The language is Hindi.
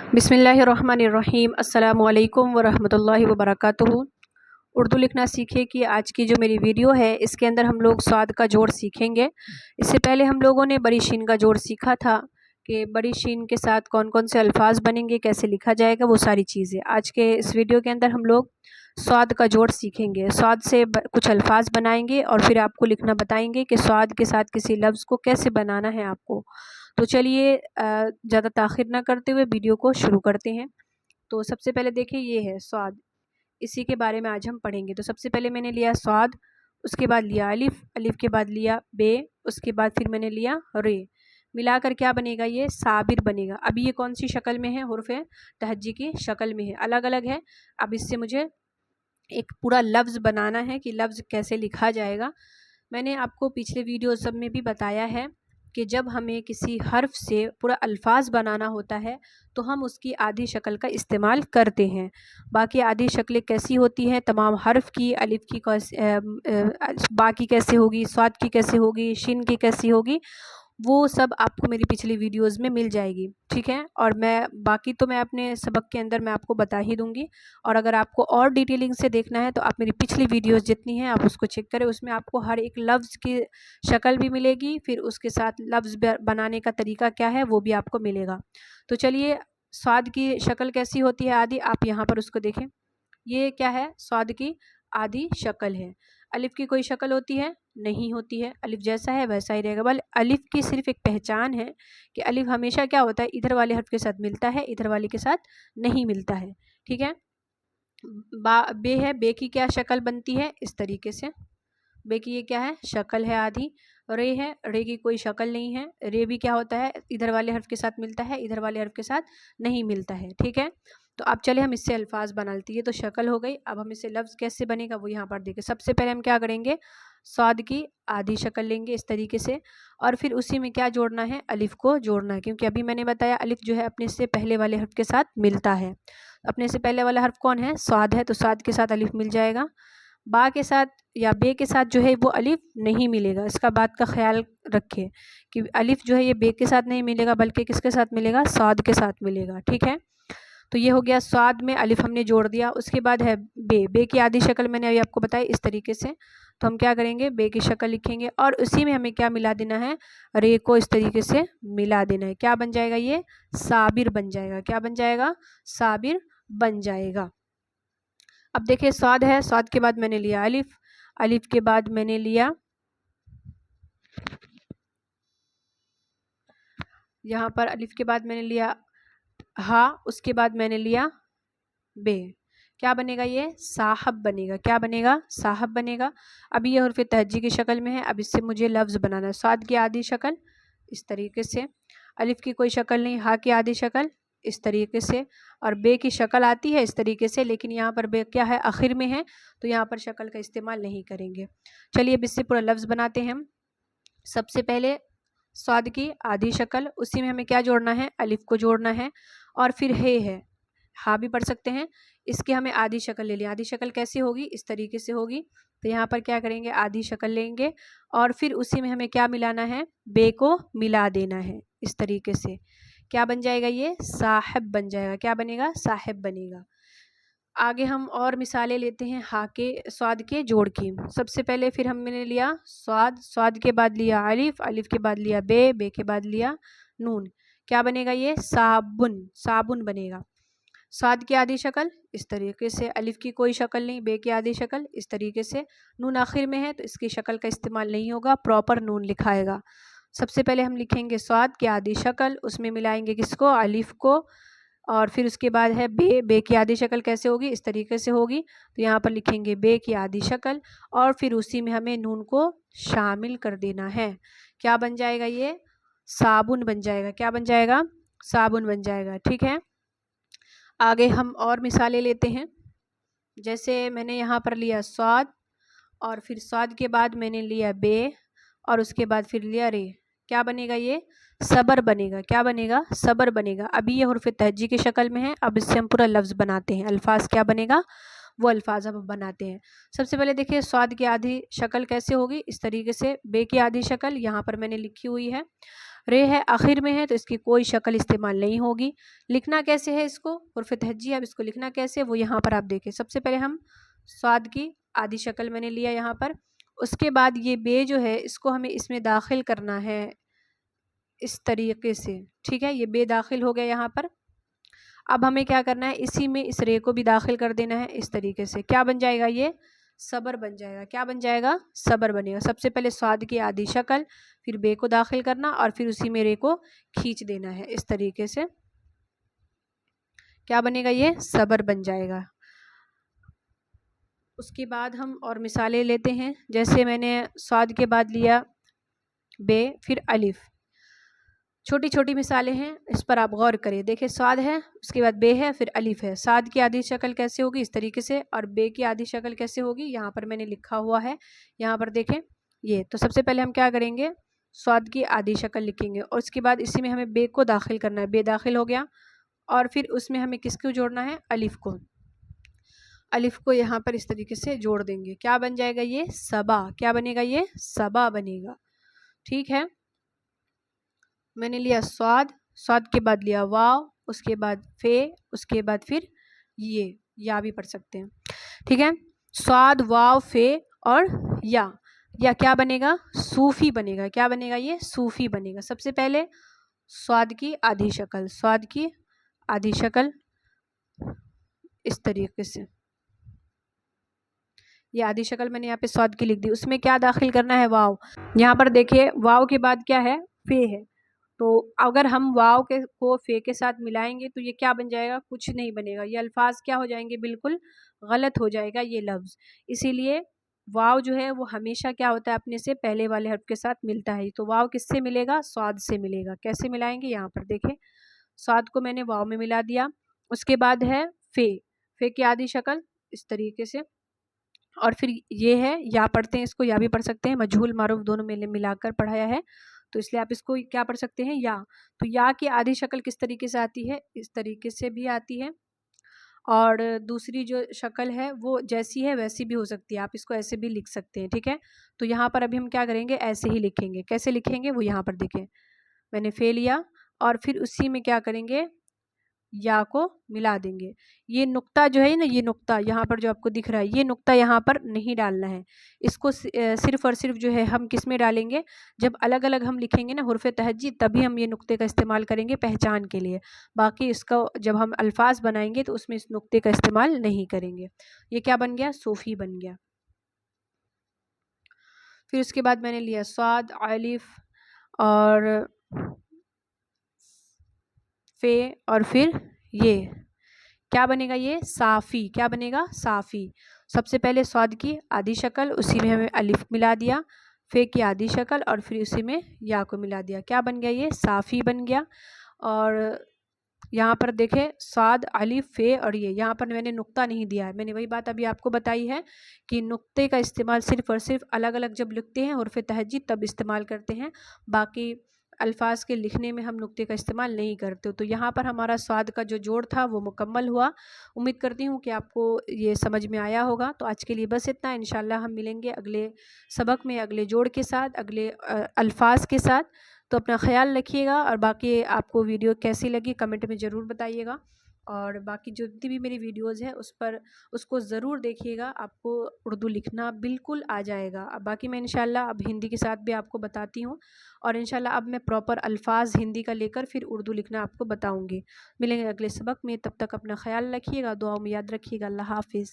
बिस्मिल्लाहिर्रहमानिर्रहीम अस्सलामुअलैकुम वरहमतुल्लाहि वबरकातुहू। उर्दू लिखना सीखे कि आज की जो मेरी वीडियो है इसके अंदर हम लोग स्वाद का जोड़ सीखेंगे। इससे पहले हम लोगों ने बड़ी शीन का जोड़ सीखा था कि बड़ी शीन के साथ कौन कौन से अल्फाज बनेंगे, कैसे लिखा जाएगा, वो सारी चीज़ें। आज के इस वीडियो के अंदर हम लोग स्वाद का जोड़ सीखेंगे। स्वाद से कुछ अल्फाज बनाएंगे और फिर आपको लिखना बताएंगे कि स्वाद के साथ किसी लफ्ज़ को कैसे बनाना है आपको। तो चलिए ज़्यादा ताख़िर ना करते हुए वीडियो को शुरू करते हैं। तो सबसे पहले देखिए ये है स्वाद, इसी के बारे में आज हम पढ़ेंगे। तो सबसे पहले मैंने लिया स्वाद, उसके बाद लिया अलिफ, अलिफ के बाद लिया बे, उसके बाद फिर मैंने लिया रे। मिलाकर क्या बनेगा, ये साबिर बनेगा। अभी ये कौन सी शक्ल में है, हुर्फ़ तहज्जी की शक्ल में है, अलग अलग है। अब इससे मुझे एक पूरा लफ्ज़ बनाना है कि लफ्ज़ कैसे लिखा जाएगा। मैंने आपको पिछले वीडियो सब में भी बताया है कि जब हमें किसी हर्फ से पूरा अल्फाज बनाना होता है तो हम उसकी आधी शक्ल का इस्तेमाल करते हैं। बाकी आधी शक्लें कैसी होती हैं तमाम हर्फ की, अलिफ की बाकी कैसे होगी, स्वाद की कैसे होगी, शिन की कैसी होगी, वो सब आपको मेरी पिछली वीडियोस में मिल जाएगी, ठीक है। और बाकी तो मैं अपने सबक के अंदर मैं आपको बता ही दूंगी। और अगर आपको और डिटेलिंग से देखना है तो आप मेरी पिछली वीडियोस जितनी हैं आप उसको चेक करें, उसमें आपको हर एक लफ्ज़ की शक्ल भी मिलेगी, फिर उसके साथ लफ्ज़ बनाने का तरीका क्या है वो भी आपको मिलेगा। तो चलिए, स्वाद की शक्ल कैसी होती है आदि, आप यहाँ पर उसको देखें। ये क्या है, स्वाद की आधी शक्ल है। अलिफ की कोई शक्ल होती है? नहीं होती है। अलिफ जैसा है वैसा ही रहेगा। बल अलिफ की सिर्फ एक पहचान है कि अलिफ हमेशा क्या होता है, इधर वाले हर्फ के साथ मिलता है, इधर वाले के साथ नहीं मिलता है, ठीक है। बे है, बे की क्या शक्ल बनती है, इस तरीके से। बे की ये क्या है, शक्ल है आधी। रे है, रे की कोई शक्ल नहीं है। रे भी क्या होता है, इधर वाले हर्फ के साथ मिलता है, इधर वाले हर्फ के साथ नहीं मिलता है, ठीक है। तो अब चले हम इससे अल्फाज बना लेते हैं। ये तो शक्ल हो गई। अब हम इससे लफ्ज़ कैसे बनेगा वो यहाँ पर देखें। सबसे पहले हम क्या करेंगे, स्वाद की आधी शक्ल लेंगे इस तरीके से, और फिर उसी में क्या जोड़ना है, अलिफ को जोड़ना है। क्योंकि अभी मैंने बताया अलिफ जो है अपने से पहले वाले हर्फ के साथ मिलता है। अपने से पहले वाला हर्फ कौन है, स्वाद है, तो स्वाद के साथ अलिफ मिल जाएगा। बा के साथ या बे के साथ जो है वो अलिफ नहीं मिलेगा। इसका बात का ख्याल रखें कि अलिफ जो है ये बे के साथ नहीं मिलेगा, बल्कि किसके साथ मिलेगा, स्वाद के साथ मिलेगा, ठीक है। तो ये हो गया, स्वाद में अलिफ हमने जोड़ दिया। उसके बाद है बे, बे की आधी शक्ल मैंने अभी आपको बताई इस तरीके से। तो हम क्या करेंगे, बे की शक्ल लिखेंगे और उसी में हमें क्या मिला देना है, रे को इस तरीके से मिला देना है। क्या बन जाएगा, ये साबिर बन जाएगा। क्या बन जाएगा, साबिर बन जाएगा। अब देखिए स्वाद है, स्वाद के बाद मैंने लिया अलिफ, अलिफ के बाद मैंने लिया, यहाँ पर अलिफ के बाद मैंने लिया हा, उसके बाद मैंने लिया बे। क्या बनेगा, ये साहब बनेगा। क्या बनेगा, साहब बनेगा। अभी ये हुर्फ़ तहज्जी की शक्ल में है। अब इससे मुझे लफ्ज़ बनाना है। स्वाद की आधी शक्ल इस तरीके से, अलिफ की कोई शक्ल नहीं, हा की आधी शक्ल इस तरीके से, और बे की शक्ल आती है इस तरीके से, लेकिन यहाँ पर बे क्या है, आखिर में है, तो यहाँ पर शक्ल का इस्तेमाल नहीं करेंगे। चलिए अब इससे पूरा लफ्ज़ बनाते हैं हम। सबसे पहले स्वाद की आधी शक्ल, उसी में हमें क्या जोड़ना है, अलिफ को जोड़ना है, और फिर है, हा भी पढ़ सकते हैं। इसके हमें आधी शक्ल ले लें। आधी शक्ल कैसी होगी, इस तरीके से होगी। तो यहाँ पर क्या करेंगे, आधी शक्ल लेंगे और फिर उसी में हमें क्या मिलाना है, बे को मिला देना है इस तरीके से। क्या बन जाएगा, ये साहिब बन जाएगा। क्या बनेगा, साहिब बनेगा। आगे हम और मिसालें लेते हैं हा के, स्वाद के जोड़ की। सबसे पहले फिर हमने लिया स्वाद, स्वाद के बाद लिया अलिफ, अलिफ के बाद लिया बे, बे के बाद लिया नून। क्या बनेगा, ये साबुन, साबुन बनेगा। स्वाद की आधी शक्ल इस तरीके से, अलिफ की कोई शक्ल नहीं, बे की आधी शक्ल इस तरीके से, नून आखिर में है तो इसकी शक्ल का इस्तेमाल नहीं होगा, प्रॉपर नून लिखाएगा। सबसे पहले हम लिखेंगे स्वाद की आधी शक्ल, उसमें मिलाएंगे किसको, अलिफ को, और फिर उसके बाद है बे, बे की आधी शक्ल कैसे होगी, इस तरीके से होगी। तो यहाँ पर लिखेंगे बे की आधी शक्ल और फिर उसी में हमें नून को शामिल कर देना है। क्या बन जाएगा, ये साबुन बन जाएगा। क्या बन जाएगा, साबुन बन जाएगा, ठीक है। आगे हम और मिसालें लेते हैं। जैसे मैंने यहाँ पर लिया स्वाद और फिर स्वाद के बाद मैंने लिया बे और उसके बाद फिर लिया रे। क्या बनेगा, ये सबर बनेगा। क्या बनेगा, सबर बनेगा। अभी ये हुर्फ़ तहज्जी की शक्ल में है। अब इससे हम पूरा लफ्ज़ बनाते हैं। अल्फाज क्या बनेगा, वो अल्फाज अब बनाते हैं। सबसे पहले देखिए स्वाद की आधी शक्ल कैसे होगी, इस तरीके से। बे की आधी शक्ल यहाँ पर मैंने लिखी हुई है। रे है आखिर में है तो इसकी कोई शक्ल इस्तेमाल नहीं होगी। लिखना कैसे है इसको हुर्फ तहज्जी, अब इसको लिखना कैसे वो यहाँ पर आप देखें। सबसे पहले हम स्वाद की आधी शक्ल मैंने लिया यहाँ पर, उसके बाद ये बे जो है इसको हमें इसमें दाखिल करना है इस तरीके से, ठीक है। ये बे दाखिल हो गया यहाँ पर। अब हमें क्या करना है, इसी में इस रे को भी दाखिल कर देना है इस तरीके से। क्या बन जाएगा, ये सबर बन जाएगा। क्या बन जाएगा, सबर बनेगा। सबसे पहले स्वाद की आधी शक्ल, फिर बे को दाखिल करना और फिर उसी में रे को खींच देना है इस तरीके से। क्या बनेगा, ये सबर बन जाएगा। उसके बाद हम और मिसालें लेते हैं। जैसे मैंने स्वाद के बाद लिया बे, फिर अलिफ। छोटी छोटी मिसालें हैं, इस पर आप गौर करें। देखिए स्वाद है, उसके बाद बे है, फिर अलिफ है। स्वाद की आधी शक्ल कैसे होगी, इस तरीके से, और बे की आधी शक्ल कैसे होगी, यहाँ पर मैंने लिखा हुआ है। यहाँ पर देखें ये। तो सबसे पहले हम क्या करेंगे, स्वाद की आधी शक्ल लिखेंगे और उसके बाद इसी में हमें बे को दाखिल करना है। बे दाखिल हो गया और फिर उसमें हमें किसको जोड़ना है, अलिफ को। अलिफ को यहाँ पर इस तरीके से जोड़ देंगे। क्या बन जाएगा, ये सबा। क्या बनेगा, ये सबा बनेगा। ठीक है, मैंने लिया स्वाद, स्वाद के बाद लिया वाव, उसके बाद फे, उसके बाद फिर ये या भी पढ़ सकते हैं। ठीक है, स्वाद वाव फे और या क्या बनेगा, सूफी बनेगा। क्या बनेगा, ये सूफी बनेगा। सबसे पहले स्वाद की आधी शक्ल, स्वाद की आधी शक्ल इस तरीके से। ये आधी शक्ल मैंने यहाँ पे स्वाद की लिख दी। उसमें क्या दाखिल करना है, वाव। यहाँ पर देखिए वाव के बाद क्या है, फे है। तो अगर हम वाव के को फे के साथ मिलाएंगे तो ये क्या बन जाएगा, कुछ नहीं बनेगा। ये अल्फाज क्या हो जाएंगे, बिल्कुल गलत हो जाएगा ये लफ्ज़। इसीलिए वाव जो है वो हमेशा क्या होता है, अपने से पहले वाले हर्फ के साथ मिलता है। तो वाव किससे मिलेगा, स्वाद से मिलेगा। कैसे मिलाएंगे, यहाँ पर देखें, स्वाद को मैंने वाव में मिला दिया। उसके बाद है फे, फे की आधी शक्ल इस तरीके से, और फिर ये है या पढ़ते हैं, इसको या भी पढ़ सकते हैं। मजहूल मारूफ दोनों में मिलाकर पढ़ाया है तो इसलिए आप इसको क्या पढ़ सकते हैं, या। तो या की आधी शक्ल किस तरीके से आती है, इस तरीके से भी आती है, और दूसरी जो शक्ल है वो जैसी है वैसी भी हो सकती है। आप इसको ऐसे भी लिख सकते हैं। ठीक है, तो यहाँ पर अभी हम क्या करेंगे, ऐसे ही लिखेंगे। कैसे लिखेंगे वो यहाँ पर देखें, मैंने फे लिया और फिर उसी में क्या करेंगे, या को मिला देंगे। ये नुक्ता जो है ना, ये नुक्ता यहाँ पर जो आपको दिख रहा है, ये नुक्ता यहाँ पर नहीं डालना है। इसको सिर्फ और सिर्फ जो है हम किस में डालेंगे, जब अलग अलग हम लिखेंगे ना हुर्फ तहज्जी, तभी हम ये नुक्ते का इस्तेमाल करेंगे पहचान के लिए। बाकी इसका जब हम अल्फाज बनाएंगे तो उसमें इस नुक्ते का इस्तेमाल नहीं करेंगे। ये क्या बन गया, सूफी बन गया। फिर उसके बाद मैंने लिया स्वाद, अलिफ और फे, और फिर ये क्या बनेगा, ये साफ़ी। क्या बनेगा, साफ़ी। सबसे पहले स्वाद की आधी शक्ल, उसी में हमें अलिफ मिला दिया, फे की आधी शक्ल और फिर उसी में या को मिला दिया। क्या बन गया, ये साफ़ी बन गया। और यहाँ पर देखें स्वाद, अलिफ, फे और ये, यहाँ पर मैंने नुक्ता नहीं दिया है। मैंने वही बात अभी आपको बताई है कि नुक्ते का इस्तेमाल सिर्फ और सिर्फ अलग अलग जब लिखते हैं हुर्फ तहज्जी तब इस्तेमाल करते हैं। बाकी अल्फाज के लिखने में हम नुक्ते का इस्तेमाल नहीं करते। तो यहाँ पर हमारा स्वाद का जो जोड़ था वो मुकम्मल हुआ। उम्मीद करती हूँ कि आपको ये समझ में आया होगा। तो आज के लिए बस इतना। इंशाल्लाह हम मिलेंगे अगले सबक में अगले जोड़ के साथ, अगले अल्फाज के साथ। तो अपना ख्याल रखिएगा और बाकी आपको वीडियो कैसी लगी कमेंट में ज़रूर बताइएगा। और बाकी जो जितनी भी मेरी वीडियोज़ है उसको ज़रूर देखिएगा, आपको उर्दू लिखना बिल्कुल आ जाएगा। अब बाकी मैं इंशाल्लाह अब हिंदी के साथ भी आपको बताती हूँ, और इंशाल्लाह अब मैं प्रॉपर अल्फाज हिंदी का लेकर फिर उर्दू लिखना आपको बताऊँगी। मिलेंगे अगले सबक में, तब तक अपना ख्याल रखिएगा, दुआओं में याद रखिएगा। अल्लाह हाफिज़।